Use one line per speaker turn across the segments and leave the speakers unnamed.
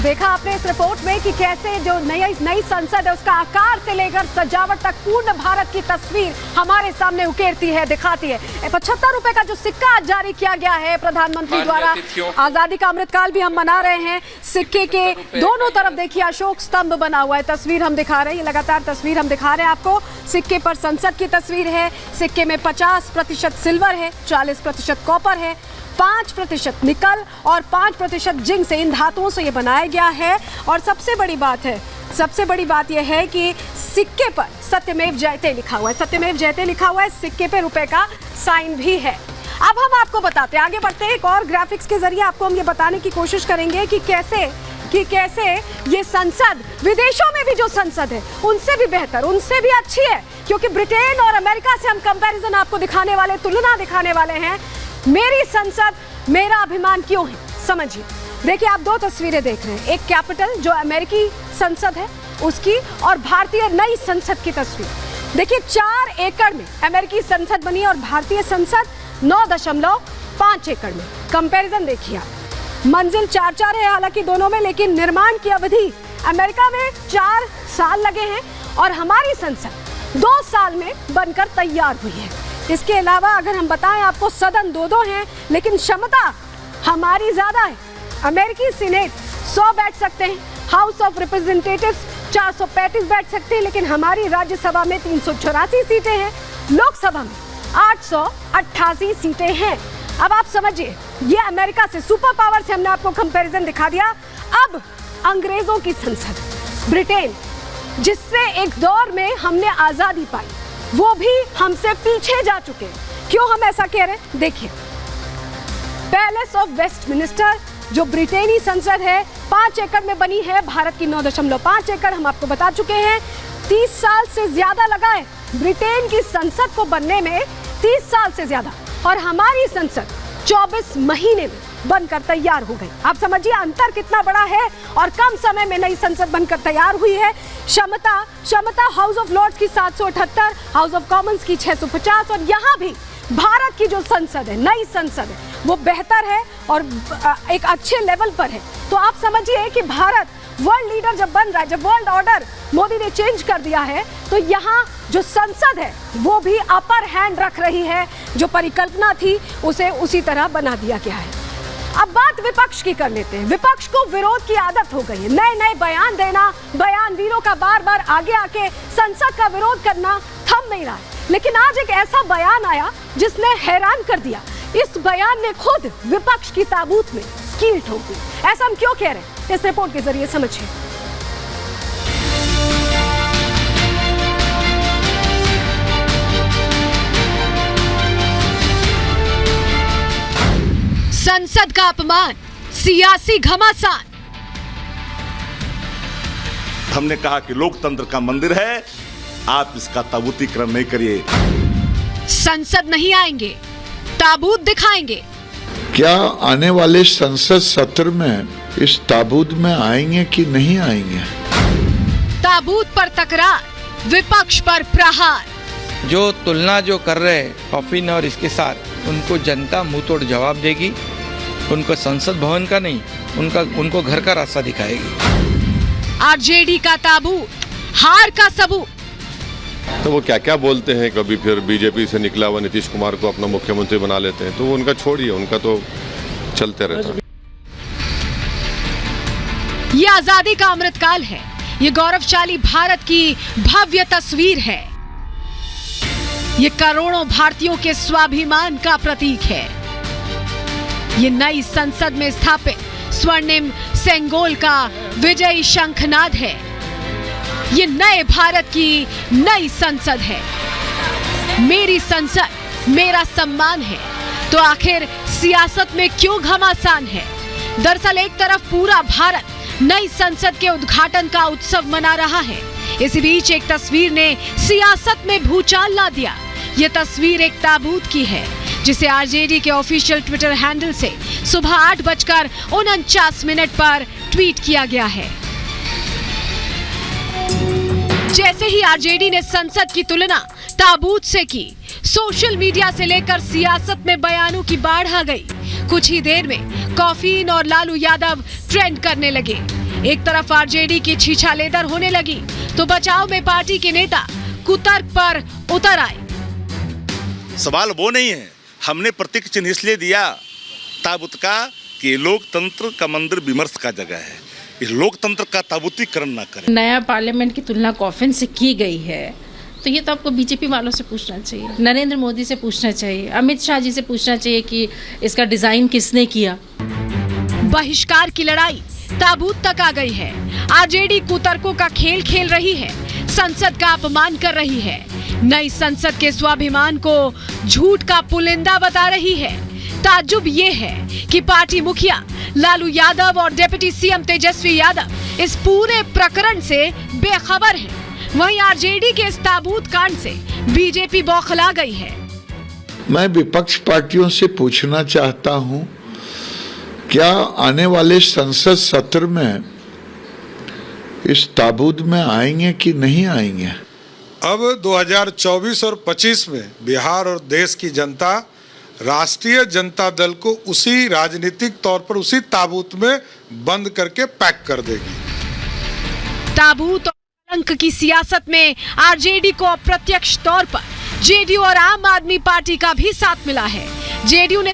देखा आपने इस रिपोर्ट में कि कैसे जो नई संसद है उसका आकार से लेकर सजावट तक पूर्ण भारत की तस्वीर हमारे सामने उकेरती है, दिखाती है। 75 रुपए का जो सिक्का जारी किया गया है प्रधानमंत्री द्वारा, आजादी का अमृतकाल भी हम मना रहे हैं। सिक्के के दोनों तरफ देखिए अशोक स्तंभ बना हुआ है, तस्वीर हम दिखा रहे हैं, लगातार तस्वीर हम दिखा रहे हैं आपको। सिक्के पर संसद की तस्वीर है, सिक्के में 50% सिल्वर है, 40% कॉपर है, 5% निकल और 5% जिंक से, इन धातुओं से ये बनाया गया है। और सबसे बड़ी बात यह है कि सिक्के पर सत्यमेव जयते लिखा हुआ है, सत्यमेव जयते लिखा हुआ है, सिक्के पे रुपए का साइन भी है। अब हम आपको बताते हैं, आगे बढ़ते हैं, एक और ग्राफिक्स के जरिए आपको हम ये बताने की कोशिश करेंगे कि कैसे ये संसद विदेशों में भी जो संसद है उनसे भी बेहतर, उनसे भी अच्छी है। क्योंकि ब्रिटेन और अमेरिका से हम कंपैरिजन आपको दिखाने वाले, तुलना दिखाने वाले हैं। मेरी संसद मेरा अभिमान क्यों है, समझिए। देखिए आप दो तस्वीरें देख रहे हैं, एक कैपिटल जो अमेरिकी संसद है उसकी, और भारतीय नई संसद की तस्वीर। देखिए 4 एकड़ में अमेरिकी संसद बनी और भारतीय संसद 9.5 एकड़ में। कंपैरिजन देखिए आप, मंजिल 4 है हालांकि दोनों में, लेकिन निर्माण की अवधि अमेरिका में 4 साल लगे हैं और हमारी संसद 2 साल में बनकर तैयार हुई है। इसके अलावा अगर हम बताएं आपको, सदन 2 हैं, लेकिन क्षमता हमारी ज्यादा है। अमेरिकी सीनेट 100 बैठ सकते हैं, हाउस ऑफ रिप्रेजेंटेटिव्स 435 बैठ सकते हैं, लेकिन हमारी राज्यसभा में 384 सीटें हैं, लोकसभा में 888 सीटें हैं। अब आप समझिए, ये अमेरिका से, सुपर पावर से हमने आपको कंपैरिजन दिखा दिया। अब अंग्रेजों की संसद ब्रिटेन, जिससे एक दौर में हमने आजादी पाई, वो भी हमसे पीछे जा चुके हैं। क्यों हम ऐसा कह रहे हैं, देखिए पैलेस ऑफ वेस्टमिनिस्टर जो ब्रिटेनी संसद है 5 एकड़ में बनी है, भारत की 9.5 एकड़, हम आपको बता चुके हैं। 30 साल से ज्यादा लगा है ब्रिटेन की संसद को बनने में, 30 साल से ज्यादा, और हमारी संसद 24 महीने में बनकर तैयार हो गई। आप समझिए अंतर कितना बड़ा है, और कम समय में नई संसद बनकर तैयार हुई है। क्षमता हाउस ऑफ लॉर्ड्स की 778, हाउस ऑफ कॉमन्स की 650, और यहाँ भी भारत की जो संसद है, नई संसद है, वो बेहतर है और एक अच्छे लेवल पर है। तो आप समझिए कि भारत वर्ल्ड लीडर जब बन रहा है, जब वर्ल्ड ऑर्डर मोदी ने चेंज कर दिया है, तो यहाँ जो संसद है वो भी अपर हैंड रख रही है। जो परिकल्पना थी उसे उसी तरह बना दिया गया है। अब बात विपक्ष की कर लेते हैं। विपक्ष को विरोध की आदत हो गई है, नए बयान देना, बयानवीरों का बार आगे आके संसद का विरोध करना थम नहीं रहा है। लेकिन आज एक ऐसा बयान आया जिसने हैरान कर दिया। इस बयान ने खुद विपक्ष की ताबूत में कील ठोक दी। ऐसा हम क्यों कह रहे हैं, इस रिपोर्ट के जरिए समझिए। संसद का अपमान, सियासी घमासान।
हमने कहा कि लोकतंत्र का मंदिर है, आप इसका ताबूतीकरण नहीं करिए।
संसद नहीं आएंगे, ताबूत दिखाएंगे।
क्या आने वाले संसद सत्र में इस ताबूत में आएंगे कि नहीं आएंगे?
ताबूत पर तकरार, विपक्ष पर प्रहार।
जो तुलना जो कर रहे कॉफिन और इसके साथ, उनको जनता मुंह तोड़ जवाब देगी। उनको संसद भवन का नहीं, उनको घर का रास्ता दिखाएगी।
आरजेडी का ताबूत, हार का सबूत।
तो वो क्या क्या बोलते हैं, कभी फिर बीजेपी से निकला हुआ नीतीश कुमार को अपना मुख्यमंत्री बना लेते हैं, तो वो उनका छोड़िए, उनका तो चलते रहता है।
ये आजादी का अमृतकाल है, ये गौरवशाली भारत की भव्य तस्वीर है, ये करोड़ों भारतीयों के स्वाभिमान का प्रतीक है। ये नई संसद में स्थापित स्वर्णिम सेंगोल का विजयी शंखनाद है। ये नए भारत की नई संसद है। मेरी संसद मेरा सम्मान है। तो आखिर सियासत में क्यों घमासान है? दरअसल एक तरफ पूरा भारत नई संसद के उद्घाटन का उत्सव मना रहा है, इसी बीच एक तस्वीर ने सियासत में भूचाल ला दिया। ये तस्वीर एक ताबूत की है, जिसे आरजेडी के ऑफिशियल ट्विटर हैंडल से सुबह 8:49 पर ट्वीट किया गया है। जैसे ही आरजेडी ने संसद की तुलना ताबूत से की, सोशल मीडिया से लेकर सियासत में बयानों की बाढ़ आ गई। कुछ ही देर में कॉफीन और लालू यादव ट्रेंड करने लगे। एक तरफ आरजेडी की छीछालेदर होने लगी तो बचाव में पार्टी के नेता कुतर्क पर उतर आए।
सवाल वो नहीं है, हमने प्रतीक चिन्ह इसलिए दिया ताबूत का कि लोकतंत्र का मंदिर विमर्श का जगह है, इस लोकतंत्र का ताबूतीकरण ना करें।
नया पार्लियामेंट की तुलना कॉफिन से की गई है तो ये तो आपको बीजेपी वालों से पूछना चाहिए, नरेंद्र मोदी से पूछना चाहिए, अमित शाह जी से पूछना चाहिए कि इसका डिजाइन किसने किया।
बहिष्कार की लड़ाई ताबूत तक आ गई है। आरजेडी कुतर्कों का खेल खेल रही है, संसद का अपमान कर रही है, नई संसद के स्वाभिमान को झूठ का पुलिंदा बता रही है। ताज्जुब ये है कि पार्टी मुखिया लालू यादव और डिप्टी सीएम तेजस्वी यादव इस पूरे प्रकरण से बेखबर हैं। वहीं आरजेडी के इस ताबूत कांड से बीजेपी बौखला गई है।
मैं विपक्ष पार्टियों से पूछना चाहता हूं, क्या आने वाले संसद सत्र में इस ताबूत में आएंगे कि नहीं आएंगे?
अब 2024 और 25 में बिहार और देश की जनता राष्ट्रीय जनता दल को उसी राजनीतिक तौर पर उसी ताबूत में बंद करके पैक कर देगी।
ताबूत और कलंक की सियासत में आरजेडी को अप्रत्यक्ष तौर पर जेडीयू और आम आदमी पार्टी का भी साथ मिला है। जेडीयू ने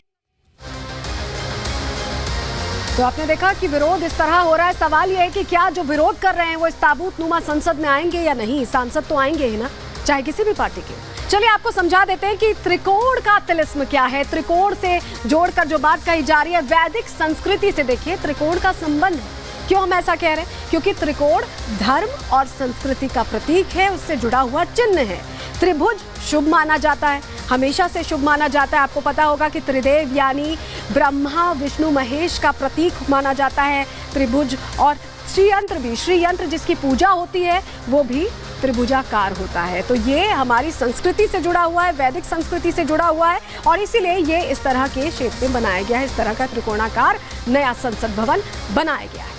तो आपने देखा कि विरोध इस तरह हो रहा है। सवाल यह है कि क्या जो विरोध कर रहे हैं वो इस ताबूत नुमा संसद में आएंगे या नहीं। सांसद तो आएंगे ही ना, चाहे किसी भी पार्टी के। चलिए आपको समझा देते हैं कि त्रिकोण का तिलिस्म क्या है। त्रिकोण से जोड़कर जो बात कही जा रही है, वैदिक संस्कृति से देखिए त्रिकोण का संबंध है। क्यों हम ऐसा कह रहे हैं? क्योंकि त्रिकोण धर्म और संस्कृति का प्रतीक है, उससे जुड़ा हुआ चिन्ह है। त्रिभुज शुभ माना जाता है, हमेशा से शुभ माना जाता है। आपको पता होगा कि त्रिदेव यानी ब्रह्मा विष्णु महेश का प्रतीक माना जाता है त्रिभुज। और श्रीयंत्र भी, श्रीयंत्र जिसकी पूजा होती है वो भी त्रिभुजाकार होता है। तो ये हमारी संस्कृति से जुड़ा हुआ है, वैदिक संस्कृति से जुड़ा हुआ है और इसीलिए ये इस तरह के शेप में बनाया गया है। इस तरह का त्रिकोणाकार नया संसद भवन बनाया गया है।